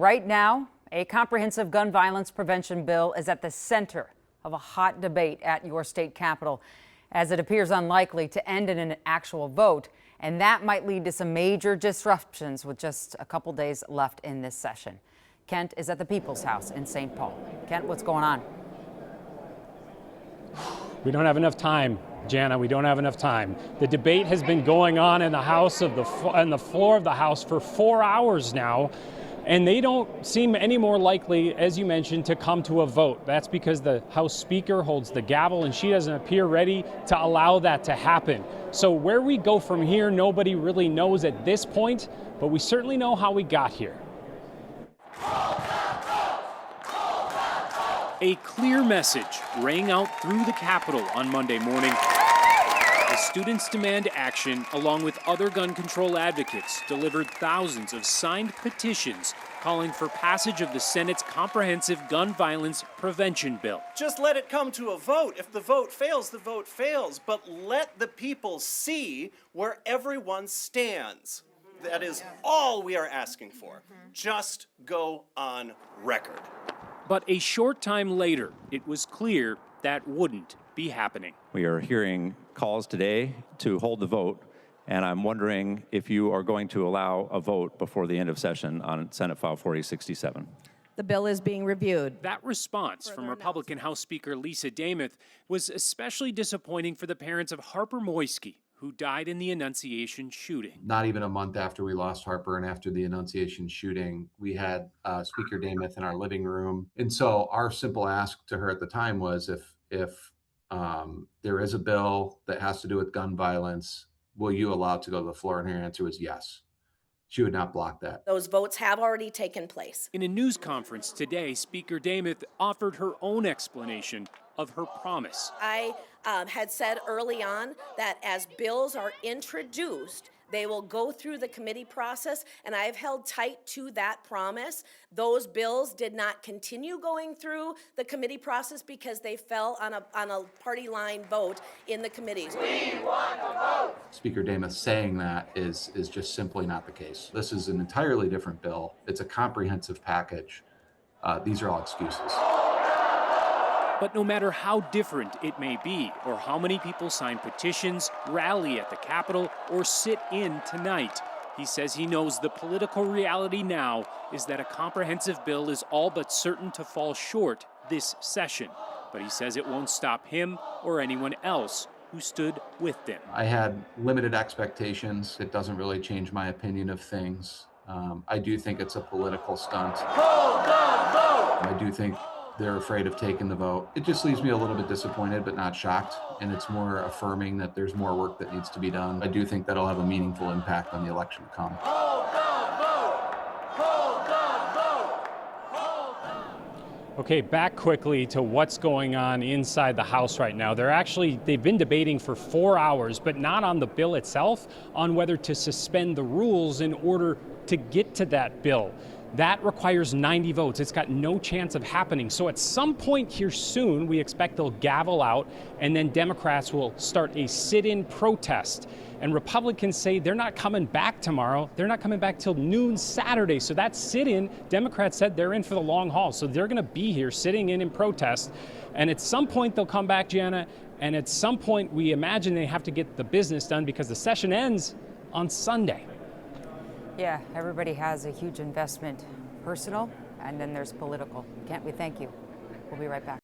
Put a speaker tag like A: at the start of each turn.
A: Right now, a comprehensive gun violence prevention bill is at the center of a hot debate at your state capitol, as it appears unlikely to end in an actual vote. And that might lead to some major disruptions with just a couple days left in this session. Kent is at the People's House in St. Paul. Kent, what's going on?
B: We don't have enough time, Jana. We don't have enough time. The debate has been going on in the House on the floor of the House for 4 hours now, and they don't seem any more likely, as you mentioned, to come to a vote. That's because the House Speaker holds the gavel, and she doesn't appear ready to allow that to happen. So where we go from here, nobody really knows at this point, but we certainly know how we got here.
C: A clear message rang out through the Capitol on Monday morning as students demand action, along with other gun control advocates, delivered thousands of signed petitions calling for passage of the Senate's comprehensive gun violence prevention bill.
D: Just let it come to a vote. If the vote fails, the vote fails. But let the people see where everyone stands. That is all we are asking for. Just go on record.
C: But a short time later, it was clear that wouldn't be happening.
E: We are hearing calls today to hold the vote, and I'm wondering if you are going to allow a vote before the end of session on Senate File 4067.
F: The bill is being reviewed.
C: That response from Republican House Speaker Lisa Demuth was especially disappointing for the parents of Harper Moisky, who died in the Annunciation shooting.
G: Not even a month after we lost Harper and after the Annunciation shooting, we had Speaker Demuth in our living room. And so our simple ask to her at the time was, if there is a bill that has to do with gun violence, will you allow it to go to the floor? And her answer was yes. She would not block that.
H: Those votes have already taken place.
C: In a news conference today, Speaker Demuth offered her own explanation of her promise.
H: I had said early on that as bills are introduced, they will go through the committee process, and I have held tight to that promise. Those bills did not continue going through the committee process because they fell on a party line vote in the committees.
G: We want a vote. Speaker Demuth saying that is just simply not the case. This is an entirely different bill. It's a comprehensive package. These are all excuses.
C: But no matter how different it may be, or how many people sign petitions, rally at the Capitol, or sit in tonight, he says he knows the political reality now is that a comprehensive bill is all but certain to fall short this session. But he says it won't stop him or anyone else who stood with them.
G: I had limited expectations. It doesn't really change my opinion of things. I do think it's a political stunt. I do think they're afraid of taking the vote. It just leaves me a little bit disappointed, but not shocked. And it's more affirming that there's more work that needs to be done. I do think that'll have a meaningful impact on the election to come.
B: Okay, back quickly to what's going on inside the House right now. They've been debating for 4 hours, but not on the bill itself, on whether to suspend the rules in order to get to that bill. That requires 90 votes. It's got no chance of happening. So at some point here soon, we expect they'll gavel out, and then Democrats will start a sit-in protest. And Republicans say they're not coming back tomorrow. They're not coming back till noon Saturday. So that sit-in, Democrats said they're in for the long haul. So they're going to be here sitting in protest. And at some point they'll come back, Jana. And at some point we imagine they have to get the business done because the session ends on Sunday.
A: Yeah, everybody has a huge investment, personal, and then there's political. Kent, we thank you. We'll be right back.